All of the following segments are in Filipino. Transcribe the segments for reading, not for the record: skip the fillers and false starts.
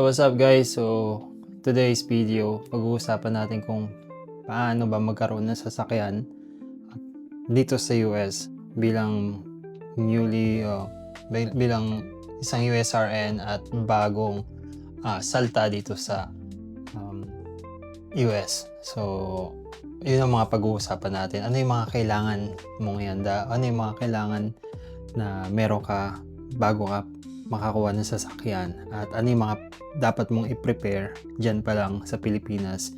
So what's up guys? So today's video, pag-uusapan natin kung paano ba magkaroon ng sasakyan dito sa US bilang newly bilang isang USRN at bagong salta dito sa US. So yun ang mga pag-uusapan natin. Ano yung mga kailangan mong ihanda? Ano yung mga kailangan na meron ka bago ka makakuha ng sasakyan, at ano yung mga dapat mong i-prepare dyan pa lang sa Pilipinas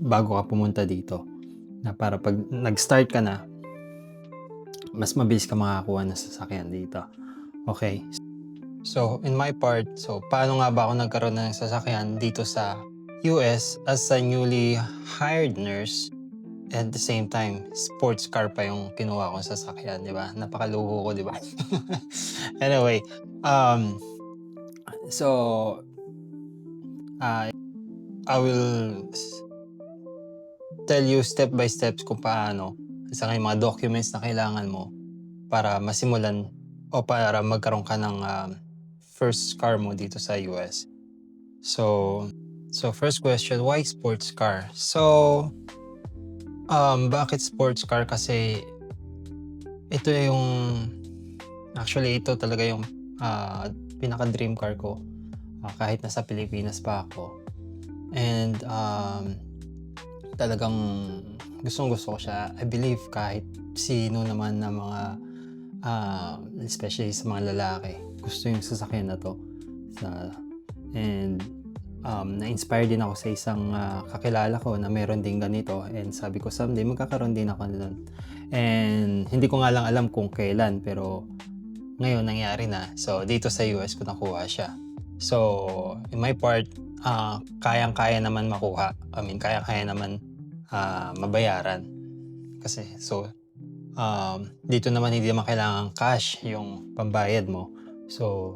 bago ka pumunta dito, na para pag nag-start ka na, mas mabilis ka makakuha ng sasakyan dito. Okay, so in my part, so paano nga ba ako nagkaroon ng sasakyan dito sa US as a newly hired nurse? At the same time, sports car pa yung kinuha kong sasakyan, di ba? Napakaluho ko, di ba? Anyway, so I will tell you step by steps kung paano, sa yung mga documents na kailangan mo para masimulan o para magkaroon ka ng first car mo dito sa US. So first question, why sports car? So bakit sports car? Kasi ito yung actually ito talaga yung pinaka dream car ko kahit nasa Pilipinas pa ako, and talagang gustong gusto ko siya. I believe kahit sino naman na mga especially sa mga lalaki, gusto yung sasakyan na to. And na-inspire din ako sa isang kakilala ko na meron din ganito, and sabi ko someday magkakaroon din ako nun. And hindi ko nga lang alam kung kailan, pero ngayon nangyari na. So dito sa US ko nakuha siya. So in my part, kayang-kaya naman makuha. I mean, kaya-kaya naman mabayaran. Kasi so dito naman hindi naman kailangan cash yung pambayad mo. So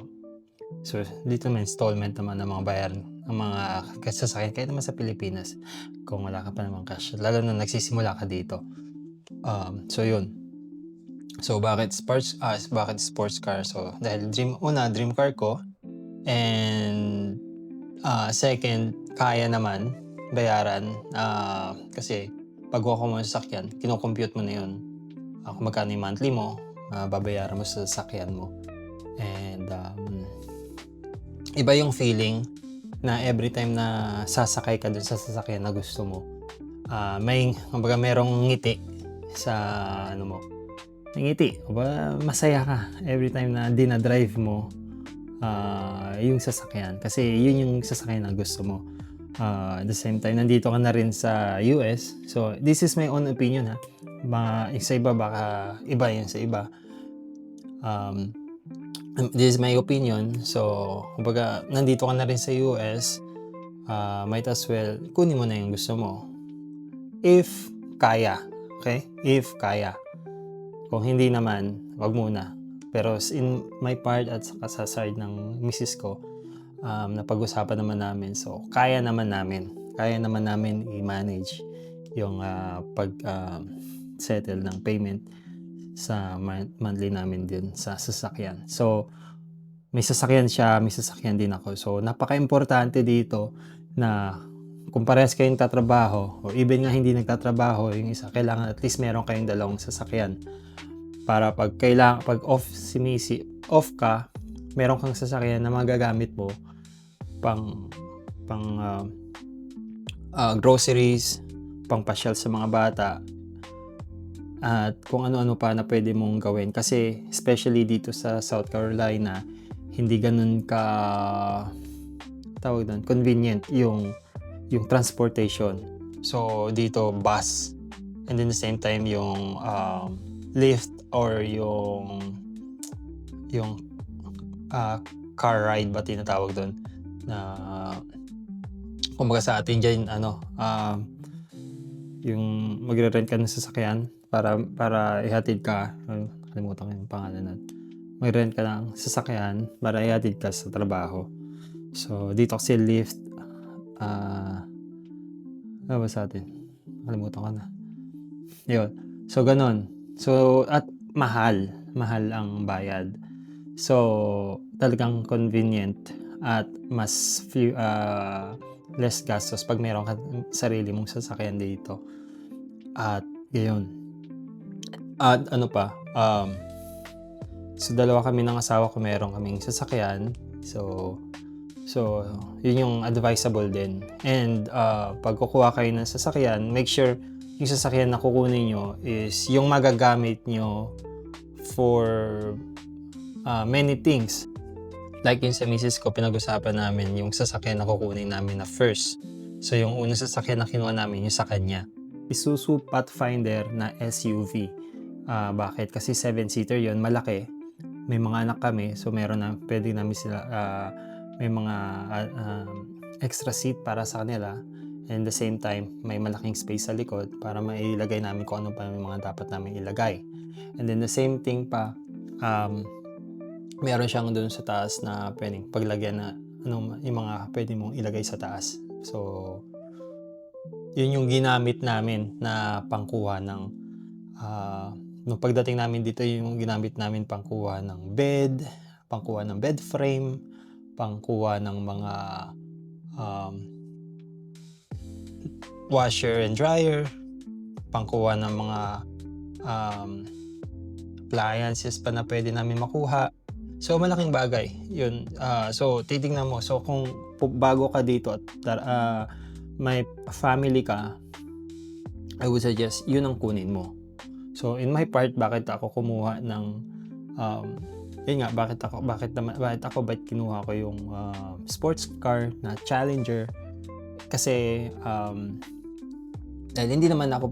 dito naman installment naman ng mga bayaran ng mga sasakyan, kahit naman sa Pilipinas kung wala ka pa naman cash, lalo na nagsisimula ka dito. So yun. So bakit sports car? So dahil dream car ko, and second, kaya naman bayaran, kasi pag kuha mo ng sasakyan, kino-compute mo na yun kung magkano yung monthly mo, babayaran mo sa sasakyan mo. And iba yung feeling na every time na sasakay ka dun sa sasakyan na gusto mo, merong ngiti sa ano mo, ngiti, masaya ka every time na dinadrive mo yung sasakyan, kasi yun yung sasakyan na gusto mo. At the same time, nandito ka na rin sa US. So this is my own opinion, sa iba baka iba yan sa iba. This is my opinion. So kumbaga nandito ka na rin sa US, might as well kunin mo na yung gusto mo if kaya. Okay, if kaya. Kung hindi naman, wag muna. Pero in my part at sa side ng misis ko, napag-usapan naman namin. So kaya naman namin i-manage yung settle ng payment sa monthly namin din sa sasakyan. So may sasakyan siya, may sasakyan din ako. So napaka-importante dito na kung parehas kayong tatrabaho, o even nga hindi nagtatrabaho yung isa, kailangan at least meron kayong dalawang sasakyan para pag off ka, meron kang sasakyan na magagamit mo pang groceries, pang pasyal sa mga bata, at kung ano-ano pa na pwede mong gawin. Kasi especially dito sa South Carolina, hindi ganun ka convenient yung transportation. So dito bus, and then the same time yung lift or yung car ride ba tinatawag doon, na kumbaga sa atin dyan yung magre-rent ka ng sasakyan para ihatid ka, kalimutan ko yung pangalan nun, mag-rent ka ng sasakyan para ihatid ka sa trabaho. So dito kasi lift, ano ba sa atin, kalimutan ko na yun. So ganon. So at mahal ang bayad. So talagang convenient at mas less gastos pag meron kang sarili mong sasakyan dito. At gayon. At ano pa, so dalawa kami ng asawa ko, meron kaming sasakyan. So yun yung advisable din. And pag kukuha kayo ng sasakyan, make sure yung sasakyan na kukunin nyo is yung magagamit nyo for many things. Like yung sa misis ko, pinag-usapan namin yung sasakyan na kukunin namin na first. So yung unang sasakyan na kinuha namin yung sa kanya, Isuzu Pathfinder na SUV. Bakit? Kasi 7-seater yun, malaki. May mga anak kami, so meron na, pwede namin sila, may mga extra seat para sa kanila. And the same time, may malaking space sa likod para mailagay namin kung ano pa yung mga dapat namin ilagay. And then the same thing pa, meron siyang doon sa taas na pwedeng paglagyan na yung mga pwede mong ilagay sa taas. So, yun yung ginamit namin na pangkuha ng nung pagdating namin dito, yung ginamit namin pangkuha ng bed, pangkuha ng bed frame, pangkuha ng mga washer and dryer, pangkuha ng mga appliances pa na pwede namin makuha. So malaking bagay yun. So titingnan mo, so kung bago ka dito at may family ka, I would suggest yun ang kunin mo. So in my part, bakit ako kumuha ng yun nga, bakit kinuha ko yung sports car na Challenger? Kasi dahil hindi naman ako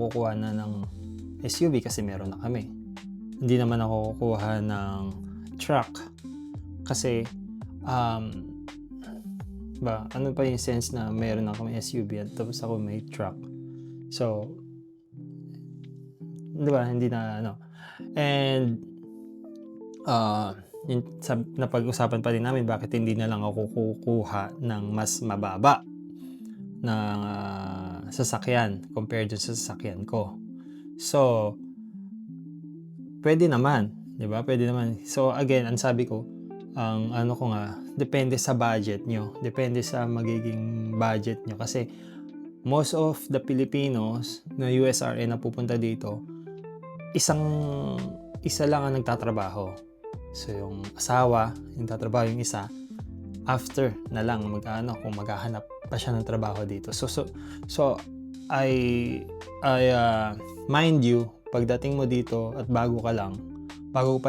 kukuha na ng SUV kasi meron na kami. Hindi naman ako kukuha ng truck kasi ano pa yung sense na meron na kami SUV at tapos ako may truck. So, di ba, hindi na ano. And napag-usapan pa din namin bakit hindi na lang ako kukuha ng mas mababa na sasakyan compared sa sasakyan ko. So, pwede naman, di ba? Pwede naman. So, again, ang sabi ko, depende sa budget nyo. Depende sa magiging budget nyo. Kasi, most of the Filipinos na USRN na pupunta dito, isa lang ang nagtatrabaho. So, yung asawa, yung tatrabaho yung isa, after na lang kung maghahanap pa siya ng trabaho dito. So I mind you, pagdating mo dito at bago pa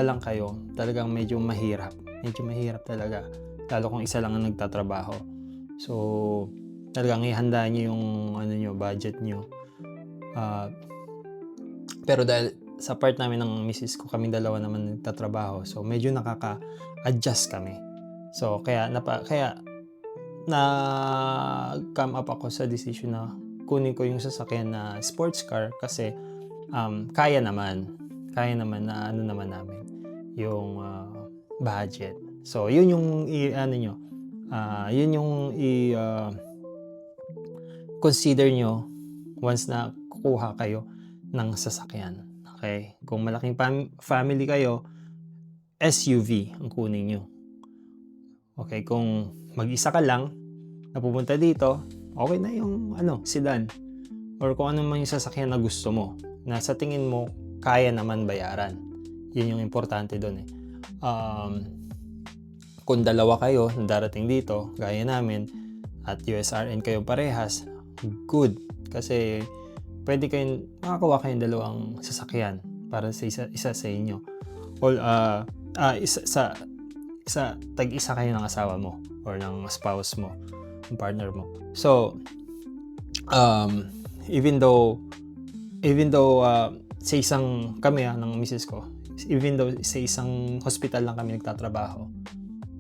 lang kayo, talagang medyo mahirap talaga, lalo kung isa lang ang nagtatrabaho. So talagang ihanda niyo yung budget niyo. Pero dahil sa part namin ng misis ko, kaming dalawa naman nagtatrabaho, so medyo nakaka-adjust kami. So kaya na-come up ako sa decision na kunin ko yung sasakyan na sports car kasi kaya naman na namin yung budget. So yun yung consider nyo once na kukuha kayo ng sasakyan. Okay? Kung malaking family kayo, SUV ang kunin nyo. Okay, kung mag-isa ka lang na pupunta dito, okay na yung sedan or kung ano man yung sasakyan na gusto mo na sa tingin mo kaya naman bayaran. Yun yung importante doon eh. Kung dalawa kayo na darating dito, gaya namin, at USRN kayo parehas, good. Kasi pwede makakuha kayong dalawang sasakyan para sa isa sa inyo. Tag-isa kayo ng asawa mo or ng spouse mo, ng partner mo. So, even though sa isang kami ng misis ko, even though sa isang hospital lang kami nagtatrabaho,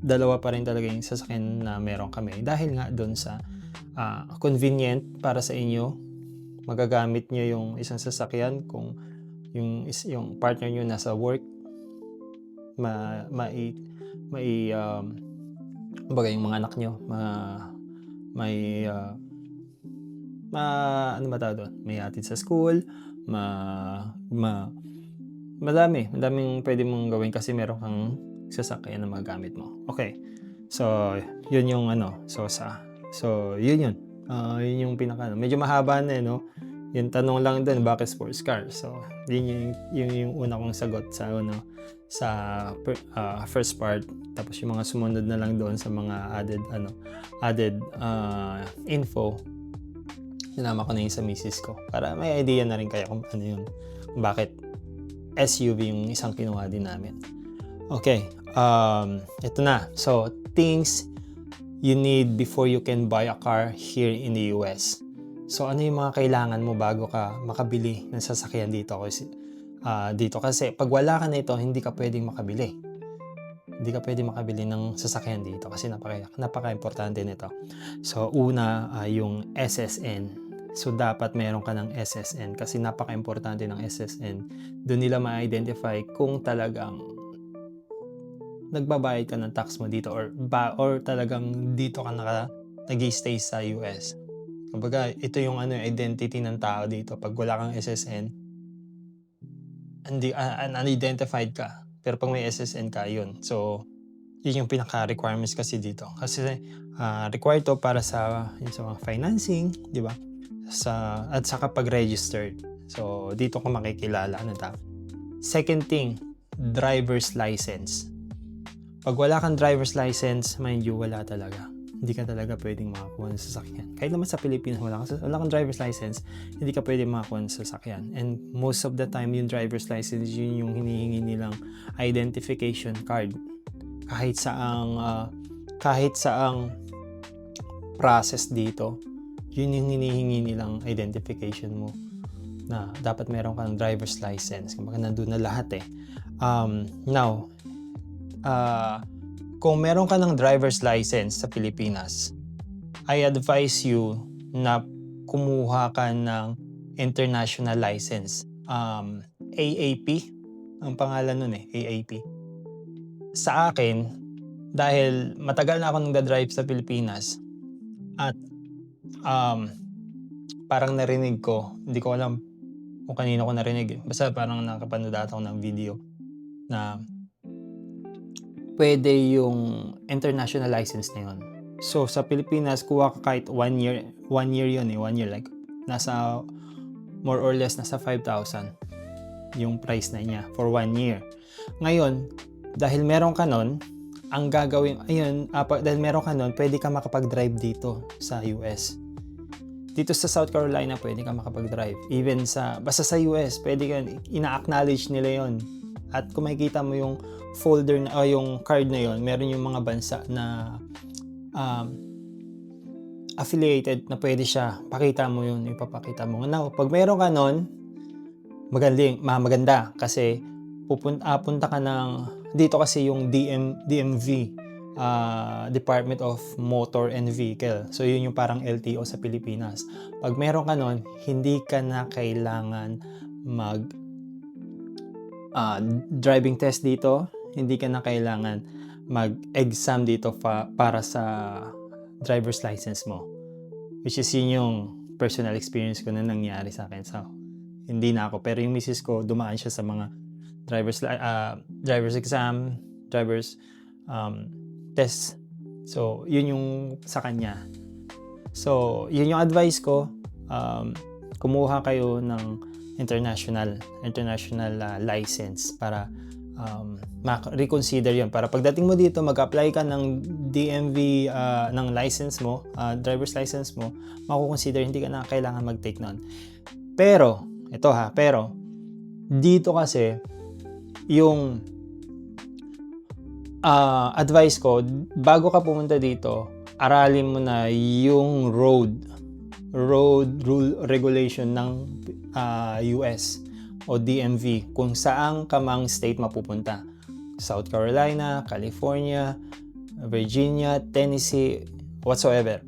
dalawa pa rin talaga yung sasakyan na meron kami dahil nga doon sa convenient para sa inyo. Magagamit nyo yung isang sasakyan kung yung partner nyo nasa work, yung mga anak nyo may hatid sa school, madaming pwede mong gawin kasi meron kang sasakyan na magagamit mo. Okay. So, yun yung ano, so yun. Yun yung pinaka medyo mahaba na, no? Yung tanong lang dun, bakit sports car? So, yung una kong sagot sa ano, sa first part. Tapos yung mga sumunod na lang doon sa mga added info, sinama ko na yung sa misis ko para may idea na rin kaya kung ano yun, kung bakit SUV yung isang kinuha din namin. Okay, ito na. So, things you need before you can buy a car here in the US. So, ano yung mga kailangan mo bago ka makabili ng sasakyan dito? Kasi pag wala ka na ito, hindi ka pwedeng makabili. Hindi ka pwedeng makabili ng sasakyan dito kasi napaka-importante nito. So, una, yung SSN. So, dapat meron ka ng SSN kasi napaka-importante ng SSN. Doon nila ma-identify kung talagang nagbabayad ka ng tax mo dito or talagang dito ka nag-stay sa US. Kumbaga, ito yung identity ng tao dito. Pag wala kang SSN, unidentified ka. Pero pag may SSN ka, yun. So, yun yung pinaka-requirements kasi dito. Kasi required to para sa mga financing, di ba? At saka pag-registered. So, dito ka makikilala na tao. Second thing, driver's license. Pag wala kang driver's license, mind you, wala talaga. Hindi ka talaga pwedeng makakuha ng sasakyan. Kahit naman sa Pilipinas, wala kang driver's license, hindi ka pwedeng makakuha ng sasakyan. And most of the time, yung driver's license, yun yung hinihingi nilang identification card. Kahit saang process dito, yun yung hinihingi nilang identification mo na dapat meron kang driver's license. Kumbaga nandun na lahat eh. Now, kung meron ka ng driver's license sa Pilipinas, I advise you na kumuha ka ng international license. AAP, ang pangalan nun eh, AAP. Sa akin, dahil matagal na ako nagda-drive sa Pilipinas at parang narinig ko, hindi ko alam kung kanino ko narinig. Basta parang nakapanood ako ng video na pwede yung international license na yun. So, sa Pilipinas, kuha ka kahit 1 year yun eh. 1 year, like, nasa, more or less, nasa 5,000 yung price na niya for 1 year. Ngayon, dahil meron ka nun, ang gagawin, dahil meron ka nun, pwede ka makapag-drive dito sa US. Dito sa South Carolina, pwede ka makapag-drive. Even basta sa US, pwede ka, ina-acknowledge nila yon. At kung makikita mo yung folder yung card na yon, meron yung mga bansa na affiliated na pwede siya. Pakita mo yun, ipapakita mo. Now, pag meron ka nun, maganda kasi punta ka dito kasi yung DMV, Department of Motor and Vehicle. So, yun yung parang LTO sa Pilipinas. Pag meron ka nun, hindi ka na kailangan driving test dito. Hindi ka na kailangan mag-exam dito para sa driver's license mo. Which is yun yung personal experience ko na nangyari sa akin. So, hindi na ako. Pero yung misis ko, dumaan siya sa mga driver's exam, driver's test. So, yun yung sa kanya. So, yun yung advice ko. Kumuha kayo ng international license para reconsider yun. Para pagdating mo dito, mag-apply ka ng DMV ng license mo, driver's license mo, makukonsider, hindi ka na kailangan mag-take nun. Pero, dito kasi, yung advice ko, bago ka pumunta dito, aralin mo na yung road rule regulation ng US o DMV kung saan ka mang state mapupunta. South Carolina, California, Virginia, Tennessee, whatsoever.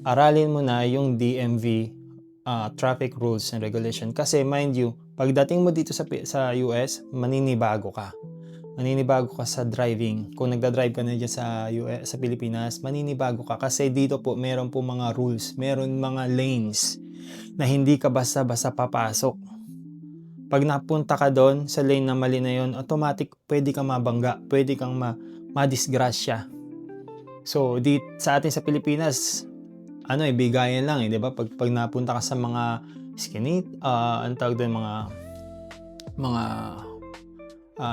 Aralin mo na yung DMV traffic rules and regulation kasi mind you, pagdating mo dito sa US, maninibago ka sa driving. Kung nagda-drive ka na dyan sa Pilipinas, maninibago ka kasi dito po meron po mga rules, meron mga lanes na hindi ka basta-basta papasok. Pag napunta ka doon sa lane na mali na yun, automatic pwede kang mabangga, pwede kang madisgrasya. So, sa atin sa Pilipinas, bigayan lang 'di ba? Pag napunta ka sa mga ang tawag doon, mga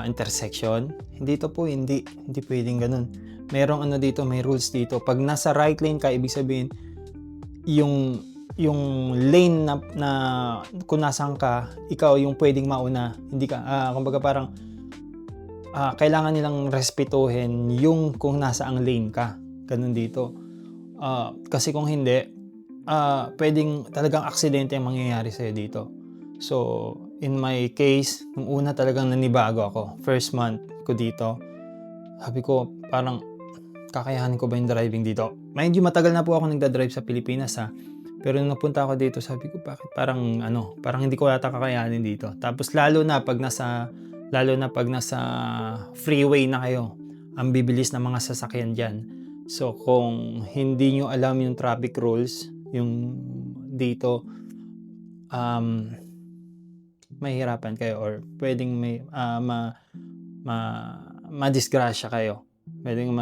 intersection, hindi pwedeng gano'n. Merong dito, may rules dito. Pag nasa right lane ka, ibig sabihin yung lane na kung nasaan ka, ikaw yung pwedeng mauna. Hindi ka kumbaga parang kailangan nilang respetuhin yung kung nasaang lane ka. Ganun dito. Kasi kung hindi, pwedeng talagang aksidente ang mangyayari sa'yo dito. So, in my case, nung una talagang nanibago ako. First month ko dito. Sabi ko, parang kakayanin ko ba yung driving dito? Mind you, matagal na po ako nagdadrive sa Pilipinas Pero nung napunta ako dito, sabi ko, bakit parang hindi ko yata kakayanin dito. Tapos lalo na pag nasa freeway na kayo, ang bibilis ng mga sasakyan dyan. So, kung hindi nyo alam yung traffic rules, yung dito, mahihirapan kayo or pwedeng may madisgrasya kayo. Pwedeng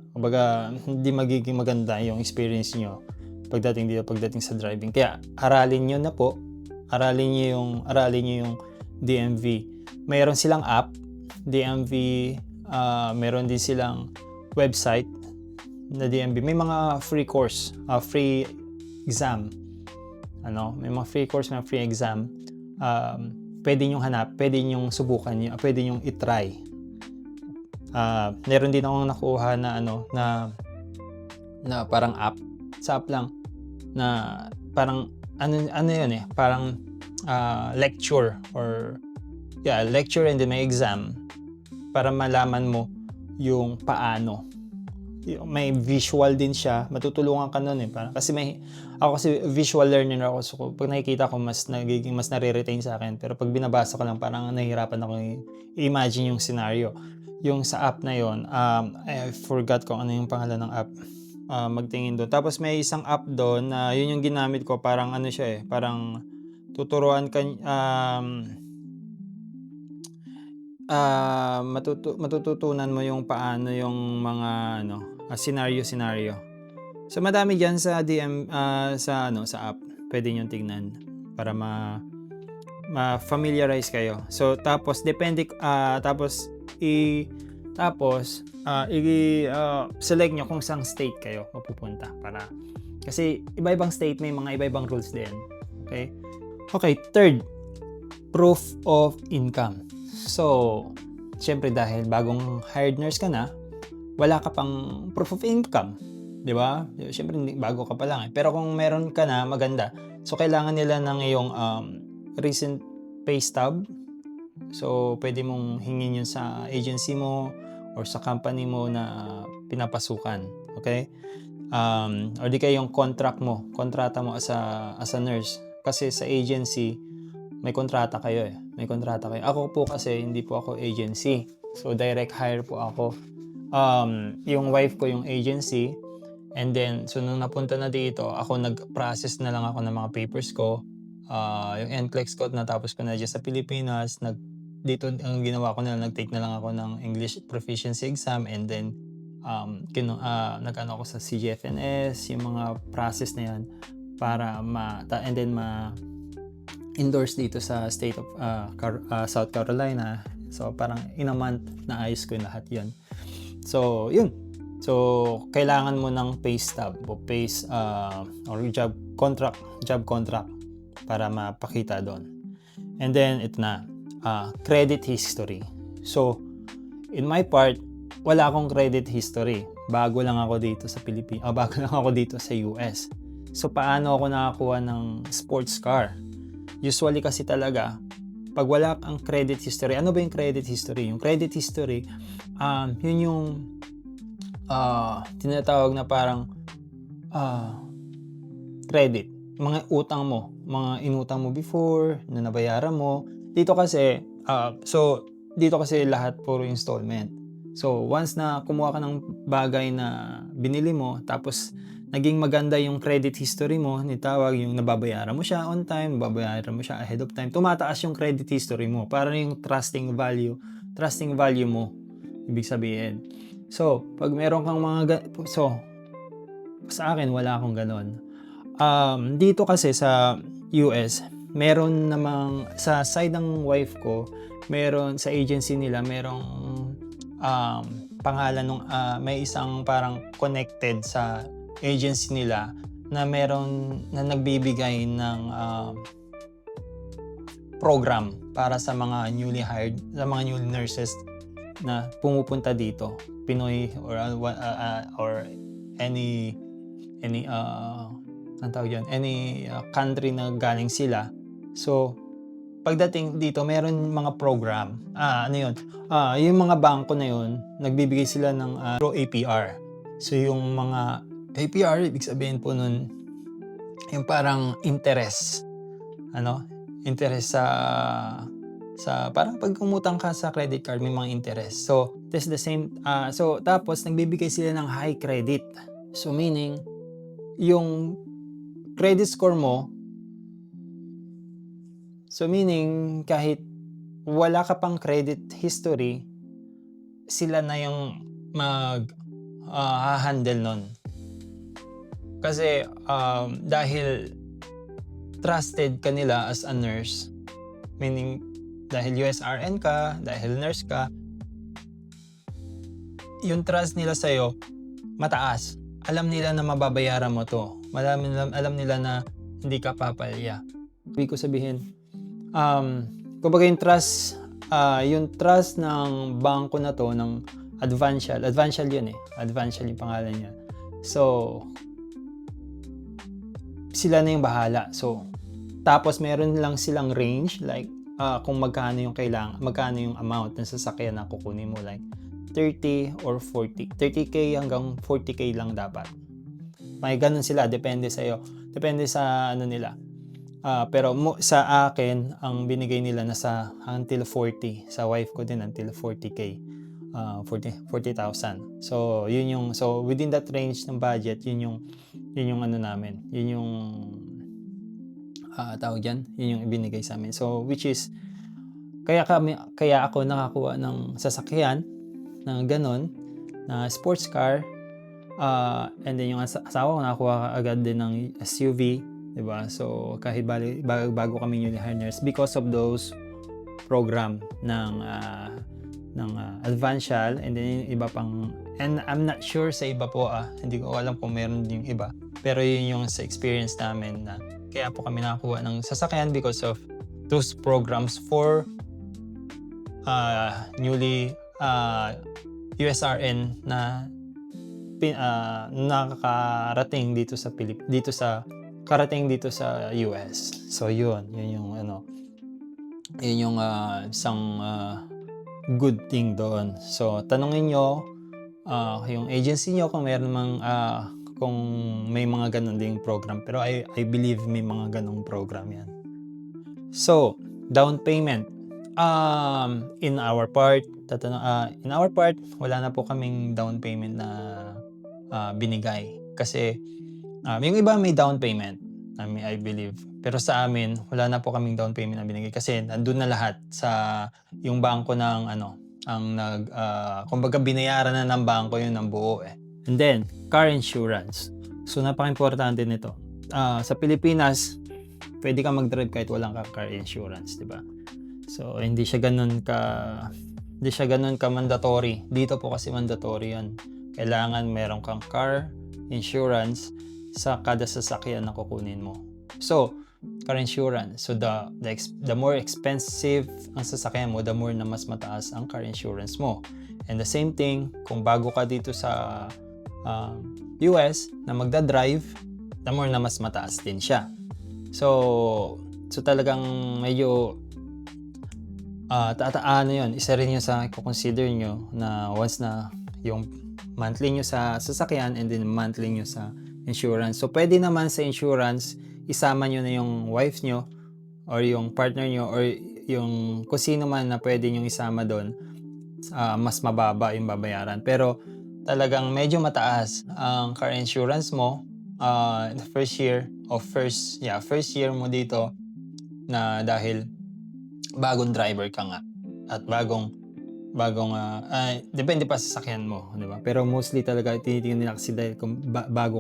kumbaga hindi magiging maganda yung experience nyo pagdating sa driving. Kaya aralin nyo yung DMV. Mayroon silang app, DMV, meron din silang website na DMV. May mga free course, free exam. May mga free course, mga free exam. Pwede nyong subukan, pwede nyong i-try. Meron din akong nakuha na parang app. Sa app lang na parang parang lecture lecture and then may exam para malaman mo yung paano. May visual din siya, matutulungan ka nun ako kasi visual learner ako, so pag nakikita ko mas nare-retain sa akin, pero pag binabasa ko lang parang nahihirapan ako i-imagine yung scenario. Yung sa app na yon, I forgot kung ano yung pangalan ng app. Magtingin doon. Tapos may isang app doon na yun yung ginamit ko, parang siya parang tuturuan ka matututunan mo yung paano yung mga scenario. So madami diyan sa sa app. Pwede niyo tingnan para ma-familiarize kayo. So tapos depende select nyo kung saang state kayo mapupunta kasi iba-ibang state may mga iba-ibang rules din. Okay, third, proof of income. So, syempre dahil bagong hired nurse ka na, wala ka pang proof of income, 'di ba? Syempre bago ka pa lang Pero kung meron ka na, maganda. So, kailangan nila ng iyong recent pay stub. So, pwede mong hingin yun sa agency mo or sa company mo na pinapasukan. Okay? Or di kaya yung kontrata mo as a nurse. Kasi sa agency, may kontrata kayo Ako po kasi, hindi po ako agency. So, direct hire po ako. Yung wife ko yung agency. And then, so nung napunta na dito, ako nag-process na lang ako ng mga papers ko. Yung NCLEX ko, natapos ko na dyan sa Pilipinas. Dito, ang ginawa ko nag-take na lang ako ng English Proficiency Exam. And then, nag-ano ako sa CGFNS, yung mga process na yan para endorse dito sa state of South Carolina. So parang in a month na ayos ko yung lahat yun. So yun. So kailangan mo ng pay stub o or job contract para mapakita doon. And then ito na, credit history. So in my part, wala akong credit history. Bago lang ako dito sa Pilipinas. Bago lang ako dito sa US. So paano ako nakakuha ng sports car? Usually kasi talaga, pag wala kang credit history, ano ba yung credit history? Yung credit history, yun yung tinatawag na parang credit. Mga utang mo, mga inutang mo before, na nabayaran mo. Dito kasi lahat puro installment. So, once na kumuha ka ng bagay na binili mo, tapos naging maganda yung credit history mo, nitawag yung nababayaran mo siya on time, nababayaran mo siya ahead of time, tumataas yung credit history mo. Para yung trusting value mo, ibig sabihin. So, pag meron kang Sa akin wala akong gano'n. Dito kasi sa US, meron namang sa side ng wife ko, meron sa agency nila merong, pangalan nung, may isang parang connected sa agency nila na meron na nagbibigay ng, program para sa mga newly hired, sa mga new nurses na pumupunta dito, Pinoy or any anong tawag yun, any country na galing sila. So, pagdating dito meron mga program, ano yun, yung mga bangko na yun, nagbibigay sila ng through APR. So, yung mga APR, ibig sabihin po nun, yung parang interest, interest sa parang pag umutang ka sa credit card, may mga interest. So, that's the same, so tapos nagbibigay sila ng high credit. So, meaning, yung credit score mo, so meaning kahit wala ka pang credit history, sila na yung ha-handle nun. Kasi dahil trusted ka nila as a nurse, meaning dahil USRN ka, dahil nurse ka, yung trust nila sa'yo mataas. Alam nila na mababayaran mo to. Alam nila na hindi ka papalya. Ibig ko sabihin, kumbaga yung trust ng bangko na to, ng Advantial yun eh. Advantial yung pangalan niya. So, sila na yung bahala. So, tapos meron lang silang range, like, kung magkano yung amount ng sasakyan na kukunin mo, like 30 or 40. 30K hanggang 40K lang dapat. May ganun sila, depende sa iyo. Depende sa ano nila. Pero sa akin, ang binigay nila nasa until 40. Sa wife ko din until 40K. 40,000. So, within that range ng budget, yun yung ano namin. Yun yung tawag yan, yun yung ibinigay sa amin. So, which is, kaya ako nakakuha ng sasakyan na ganon, na sports car, and then yung asawa ko nakakuha agad din ng SUV, diba? So, kahit bago kami newly hired nurse, because of those program ng Advantial, and then yung iba pang, and I'm not sure sa iba po, hindi ko alam kung meron din yung iba, pero yun yung sa experience namin na kaya po kami nakakuha ng sasakyan because of those programs for newly USRN na nakakarating dito sa US. So yun yung isang good thing doon. So tanungin nyo yung agency nyo kung meron mang kung may mga ganun ding program, pero I believe may mga ganung program yan. So, down payment. In our part, wala na po kaming down payment na binigay. Kasi, yung iba may down payment, I believe. Pero sa amin, wala na po kaming down payment na binigay. Kasi, nandun na lahat sa yung bangko ng kumbaga binayaran na ng bangko yun ng buo eh. And then, car insurance. So, napaka-importante nito. Sa Pilipinas, pwede ka mag-drive kahit walang car insurance, di ba? So, hindi siya ganun ka mandatory. Dito po kasi mandatory yan. Kailangan meron kang car insurance sa kada sasakyan na kukunin mo. So, car insurance. So, the more expensive ang sasakyan mo, the more na mas mataas ang car insurance mo. And the same thing, kung bago ka dito sa US na magdadrive, the more na mas mataas din siya. So talagang medyo yun, isa rin yun sa i-consider nyo na once na yung monthly nyo sa sasakyan and then monthly nyo sa insurance. So pwede naman sa insurance, isama nyo na yung wife nyo or yung partner nyo or yung kung sino man na pwede nyo isama doon, mas mababa yung babayaran. Pero talagang medyo mataas ang car insurance mo the first year mo dito na dahil bagong driver ka nga at bagong bagong, depende pa sa sasakyan mo, 'di ba? Pero mostly talaga tinitingnan nila kasi dahil kung bago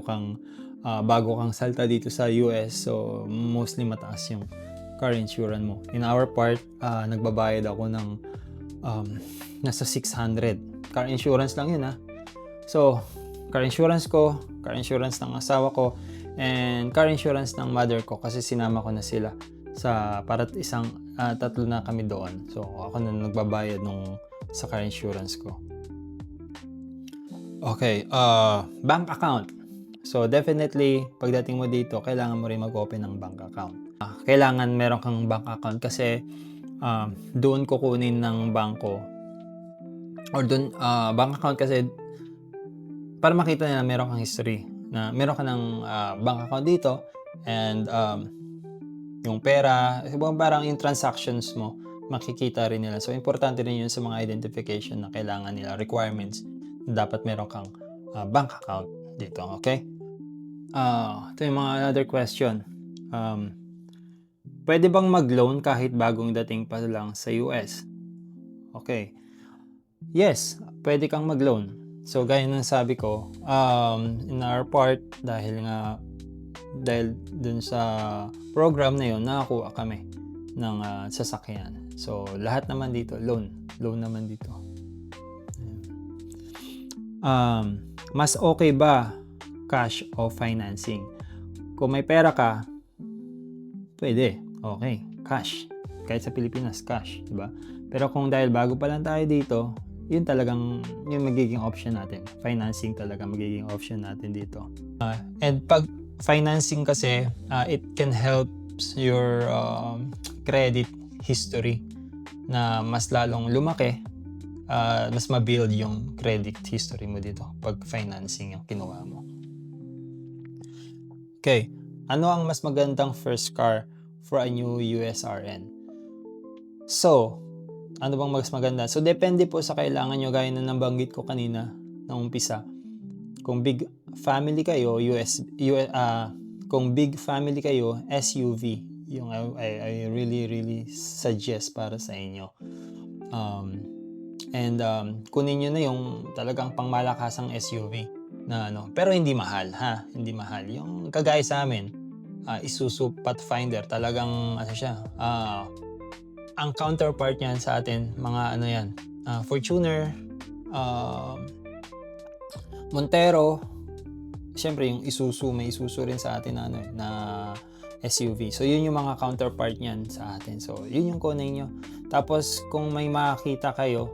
kang salta dito sa US, so mostly mataas yung car insurance mo. In our part, nagbabayad ako ng, nasa 600. Car insurance lang yun, So, car insurance ko, car insurance ng asawa ko, and car insurance ng mother ko kasi sinama ko na sila para tatlo na kami doon. So, ako na nagbabayad sa car insurance ko. Okay, bank account. So, definitely, pagdating mo dito, kailangan mo rin mag-open ng bank account. Kailangan meron kang bank account kasi doon kukunin ng bangko or doon, bank account kasi para makita nila meron kang history na meron ka ng bank account dito and yung pera, parang yung transactions mo, makikita rin nila. So, importante rin yun sa mga identification na kailangan nila, requirements. Dapat meron kang bank account dito, okay? Ito yung mga another question. Pwede bang mag-loan kahit bagong dating pa lang sa US? Okay. Yes, pwede kang mag-loan. So, gaya ng sabi ko, in our part, dahil dun sa program na yun, nakakuha kami ng sasakyan. So, lahat naman dito, loan naman dito. Mas okay ba cash o financing? Kung may pera ka, pwede, okay, cash. Kahit sa Pilipinas, cash, diba? Pero kung dahil bago pa lang tayo dito, yun talagang yung magiging option natin. Financing talaga magiging option natin dito. And pag financing kasi, it can help your credit history na mas lalong lumaki, mas ma-build yung credit history mo dito pag financing yung kinuha mo. Okay, ano ang mas magandang first car for a new USRN? So, ano bang mas maganda? So, depende po sa kailangan nyo, gaya na nabanggit ko kanina na umpisa. Kung big family kayo, kung big family kayo, SUV yung I really suggest para sa inyo. Kunin nyo na yung talagang pangmalakasang SUV na pero hindi mahal, hindi mahal. Yung kagaya sa amin, Isuzu Pathfinder, talagang siya, ang counterpart niyan sa atin, mga yan, Fortuner, Montero, siyempre yung Isuzu, may Isuzu rin sa atin na SUV. So, yun yung mga counterpart niyan sa atin. So, yun yung kunin nyo. Tapos, kung may makita kayo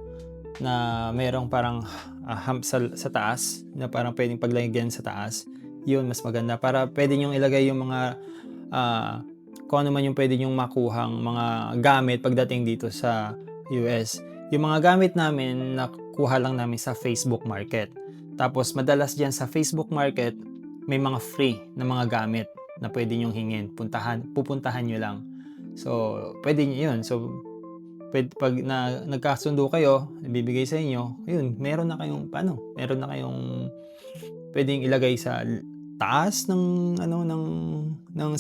na merong parang hump sa taas, na parang pwedeng paglagyan sa taas, yun, mas maganda. Para pwede nyong ilagay yung mga, kung ano man yung pwede nyong makuhang mga gamit pagdating dito sa US. Yung mga gamit namin, nakuha lang namin sa Facebook Market. Tapos, madalas dyan sa Facebook Market, may mga free na mga gamit na pwede nyong hingin. Pupuntahan nyo lang. So, pwede nyo yun. So, pag nagkasundo kayo, ibibigay sa inyo, yun, meron na kayong pwedeng ilagay sa taas ng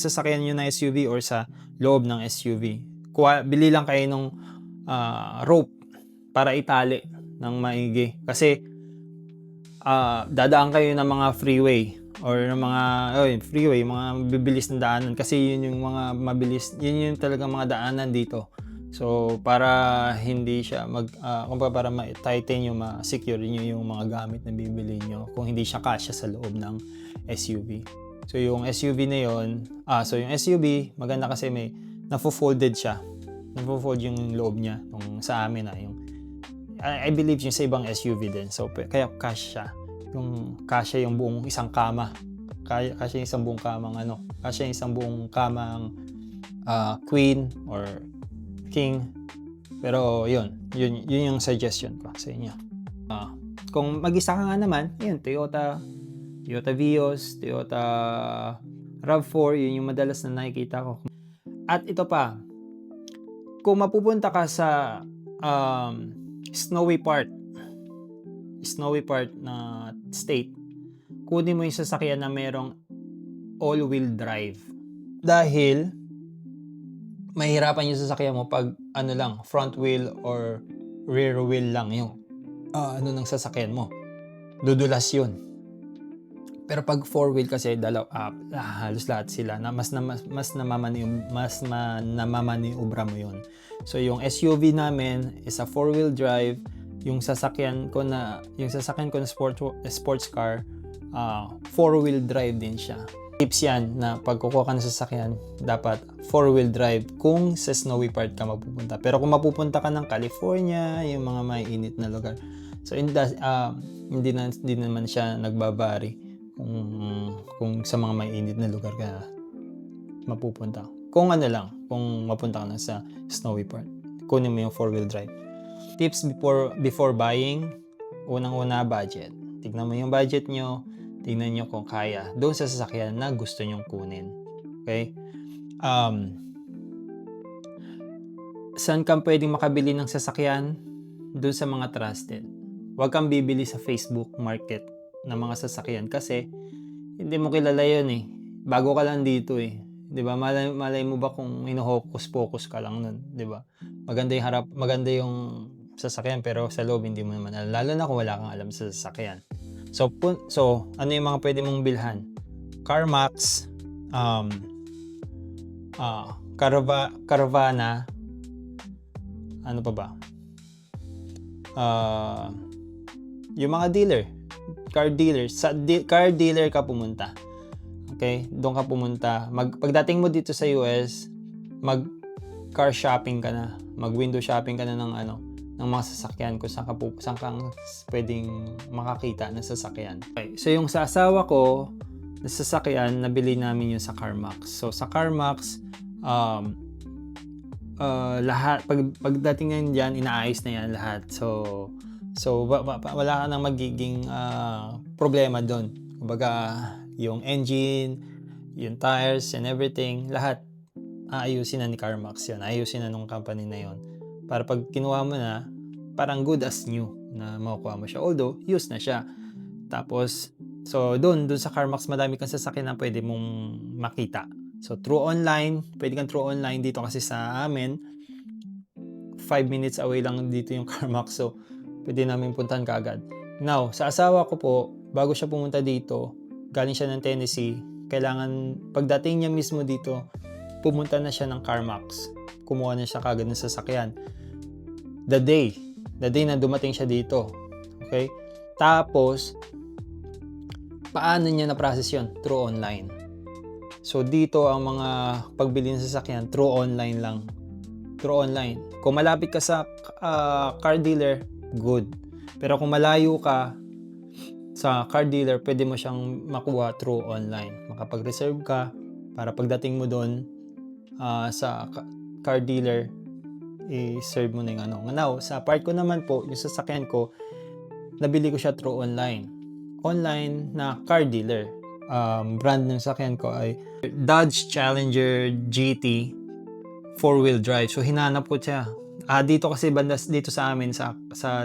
sasakyan nyo na SUV or sa loob ng SUV. Bili lang kayo ng rope para itali ng maigi. Kasi, dadaan kayo ng mga freeway or ng mga mga bibilis na daanan kasi yun yung mga mabilis, yun yung talagang mga daanan dito. So, para hindi siya para ma-tighten nyo, ma-secure nyo yung mga gamit na bibili nyo kung hindi siya kasya sa loob ng SUV. So, yung SUV na yun, yung SUV, maganda kasi may nafo-folded siya. Nafo-fold yung loob niya. Yung sa amin I believe yung sa ibang SUV din. So, kaya kasya yung buong isang kama. Kasya yung isang buong kamang kasya yung isang buong kamang queen or king. Pero yun yung suggestion ko sa inyo. Kung mag-isa ka nga naman, yun, Toyota Vios, Toyota RAV4, yun yung madalas na nakikita ko. At ito pa, kung mapupunta ka sa snowy part na state, kunin mo yung sasakyan na merong all-wheel drive. Dahil mahirapan yung sasakyan mo pag front wheel or rear wheel lang yung ano ng sasakyan mo. Dudulas yun. Pero pag four wheel kasi halos lahat sila na mas namamaniobra mo yun. So yung SUV namin is a four wheel drive. Yung sasakyan ko na sports car, four wheel drive din siya. Tips yan na pag kukuha ka ng sasakyan, dapat four wheel drive kung sa snowy part ka mapupunta. Pero kung mapupunta ka ng California, yung mga mainit na lugar, so hindi naman siya nagbabari kung sa mga mainit na lugar ka mapupunta. Kung kung mapunta ka na sa snowy part, kunin mo yung four-wheel drive. Tips before buying, unang-una budget. Tignan mo yung budget nyo, tignan nyo kung kaya doon sa sasakyan na gusto nyong kunin. Okay? Saan ka pwedeng makabili ng sasakyan? Doon sa mga trusted. Huwag kang bibili sa Facebook Market ng mga sasakyan kasi hindi mo kilala yun eh. Bago ka lang dito eh. 'Di ba? Malay mo ba kung hino-hocus-pocus ka lang nun, 'di ba? Maganda yung sasakyan pero sa loob hindi mo naman alam. Lalo na kung wala kang alam sa sasakyan. So ano yung mga pwede mong bilhan? CarMax, Carvana, ano pa ba? Yung mga dealer, car dealer ka pumunta. Okay? Doon ka pumunta. Pagdating mo dito sa US, car shopping ka na. Window shopping ka na ng mga sasakyan kung saan kang pwedeng makakita ng sasakyan. Okay. So yung sa asawa ko, na sasakyan, nabili namin yun sa CarMax. So sa CarMax, lahat pagdating ngayon diyan, inaayos na yan lahat. So wala ka nang magiging problema doon. Kumbaga, yung engine, yung tires and everything, lahat aayusin na ni CarMax yun. Aayusin na nung company na yun. Para pag kinuha mo na, parang good as new na makukuha mo siya. Although, used na siya. Tapos, so doon sa CarMax, madami kang sasakyan na pwede mong makita. So, pwede kang through online dito kasi sa amin, 5 minutes away lang dito yung CarMax. So, pwede namin puntahan kaagad. Now, sa asawa ko po, bago siya pumunta dito, galing siya ng Tennessee, kailangan, pagdating niya mismo dito, pumunta na siya ng CarMax. Kumuha na siya kaagad ng sasakyan. The day na dumating siya dito. Okay? Tapos, paano niya na-process yun? Through online. So, dito ang mga pagbili ng sasakyan, through online lang. Through online. Kung malapit ka sa car dealer, good. Pero kung malayo ka sa car dealer, pwede mo siyang makuha through online. Makapag-reserve ka para pagdating mo doon sa car dealer, i-serve mo na yung Now, sa part ko naman po, yung sasakyan ko, nabili ko siya through online. Online na car dealer. Brand ng sasakyan ko ay Dodge Challenger GT 4-wheel drive. So, hinanap ko siya. Dito kasi dito sa amin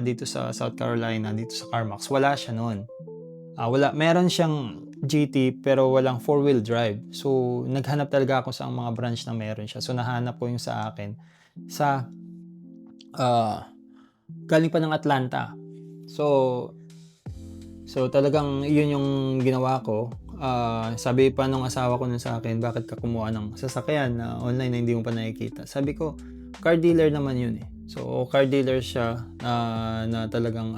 dito sa South Carolina, dito sa CarMax, wala siya noon. Meron siyang GT pero walang 4-wheel drive. So naghanap talaga ako sa mga branch na meron siya. So nahanap ko yung sa akin sa galing pa ng Atlanta. So talagang yun yung ginawa ko. Sabi pa nung asawa ko nun sa akin, bakit ka kumuha ng sasakyan na online na hindi mo pa nakikita? Sabi ko, car dealer naman yun eh. So, car dealer siya na talagang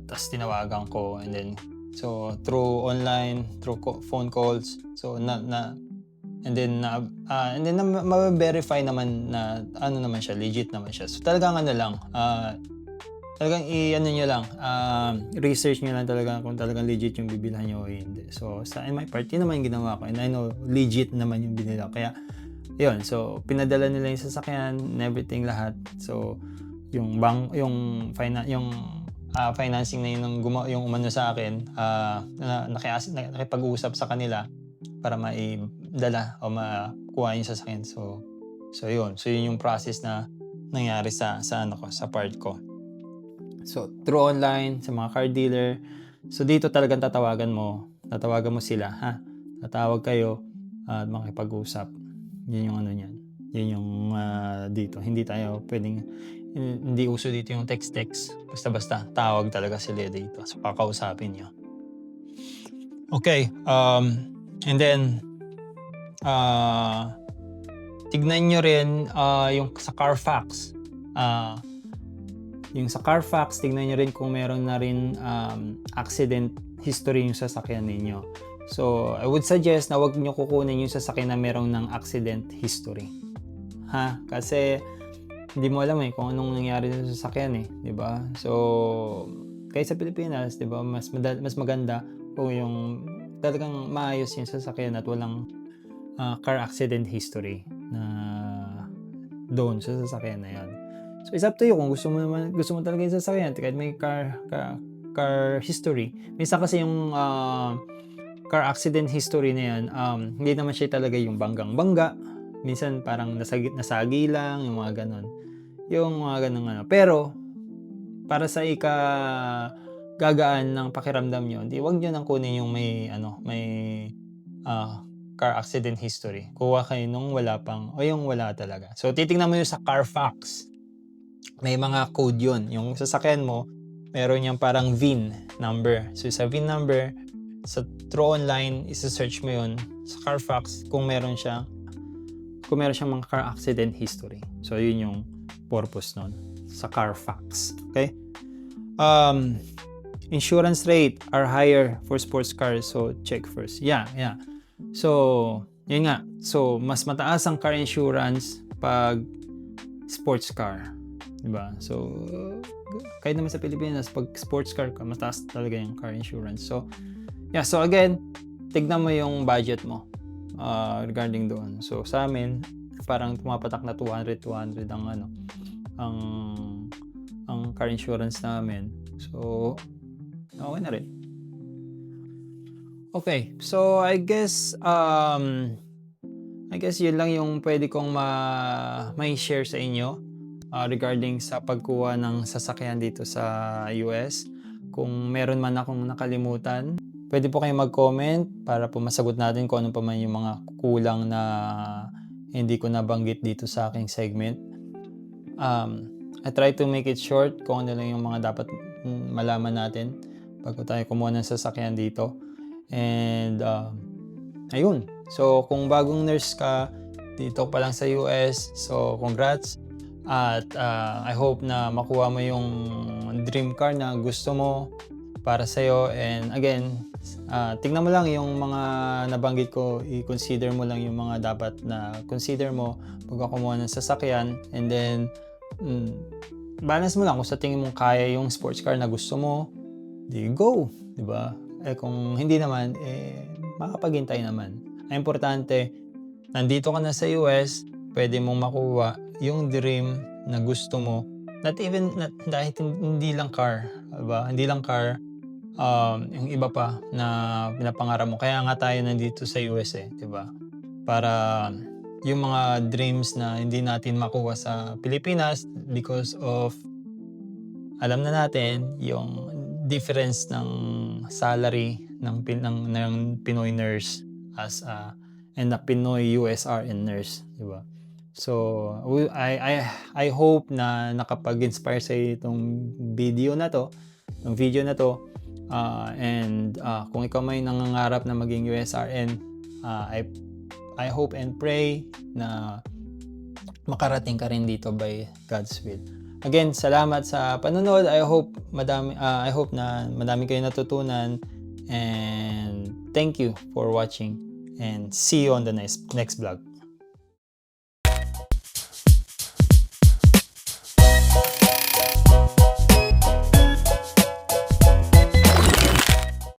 tas tinawagan ko and then so through online, through phone calls. So and then ma-verify naman na naman siya, legit naman siya. So talagang talagang nyo lang, research nyo lang talaga kung talagang legit yung bibilhan nyo o hindi. So sa my part, yun naman yung ginawa ko and I know legit naman yung binila. Kaya yun, so pinadala nila yung sasakyan and everything lahat. So yung financing na yun yung umano sa akin, nakipag-usap sa kanila para maidala o makuha yung sasakyan. So yun yung process na nangyari sa part ko. So through online sa mga car dealer. So dito talagang tatawagan mo sila, ha? Tatawag kayo at makipag-usap. Yun yung niyan. Yun yung dito. Hindi tayo pwedeng hindi uso dito yung text-text. Basta-basta, tawag talaga sila dito. So, kakausapin nyo. Okay. And then, tignan nyo rin yung sa Carfax. Yung sa Carfax, tignan nyo rin kung meron na rin accident history yung sasakyan ninyo. So, I would suggest na wag nyo kukunin yung sasakyan na meron ng accident history. Kasi hindi mo alam kung anong nangyari sa sasakyan di ba? So, kahit sa Pilipinas, di ba, mas maganda kung yung talagang maayos yung sasakyan at walang car accident history na doon sa sasakyan na yan. So, it's up to you kung gusto mo talaga yung sasakyan kahit may car history. Minsan kasi yung car accident history na yan, hindi naman siya talaga yung banggang-bangga. Minsan parang nasagi lang, yung mga ganon. Yung mga ganong ano. Pero, para sa gagaan ng pakiramdam nyo, huwag nyo nang kunin yung may car accident history. Kuha kayo nung wala pang, o yung wala talaga. So, titingnan mo yung sa Carfax. May mga code yun. Yung sasakyan mo, meron yung parang VIN number. So, sa VIN number, sa True Online, isa-search mo yun sa Carfax kung meron siyang mga car accident history. So, yun yung purpose nun sa Carfax. Okay? Insurance rate are higher for sports cars. So, check first. Yeah. So, yun nga. So, mas mataas ang car insurance pag sports car. Diba? So, kahit naman sa Pilipinas, pag sports car ka, mataas talaga yung car insurance. So, yeah. So, again, tignan mo yung budget mo regarding doon. So, sa amin, parang pumapatak na 200 ang car insurance namin. So, okay na rin. Okay. So, I guess yun lang yung pwede kong may share sa inyo regarding sa pagkuha ng sasakyan dito sa US. Kung meron man akong nakalimutan, pwede po kayong mag-comment para po masagot natin kung ano pa man yung mga kulang na hindi ko nabanggit dito sa aking segment. I try to make it short kung ano lang yung mga dapat malaman natin bago tayo kumuha ng sasakyan dito. And ayun. So kung bagong nurse ka dito pa lang sa US, so congrats. At I hope na makuha mo yung dream car na gusto mo para sa'yo. And again, tignan mo lang yung mga nabanggit ko, i-consider mo lang yung mga dapat na consider mo pag kumuha ng sasakyan. And then, balance mo lang kung sa tingin mong kaya yung sports car na gusto mo, di go, di ba? Kung hindi naman, makapaghintay naman. Ang importante, nandito ka na sa US, pwede mong makuha yung dream na gusto mo. Dahil hindi lang car, diba? Hindi lang car, yung iba pa na pinapangarap mo. Kaya nga tayo nandito sa US diba? Para yung mga dreams na hindi natin makuha sa Pilipinas because of alam na natin yung difference ng salary ng Pinoy nurse and the Pinoy USRN nurse, diba? So, I hope na nakapag-inspire sa itong video na to. And kung ikaw may nangangarap na maging USRN, I hope and pray na makarating ka rin dito by God's will. Again, salamat sa panonood. I hope na madami kayong natutunan, and thank you for watching, and see you on the next vlog.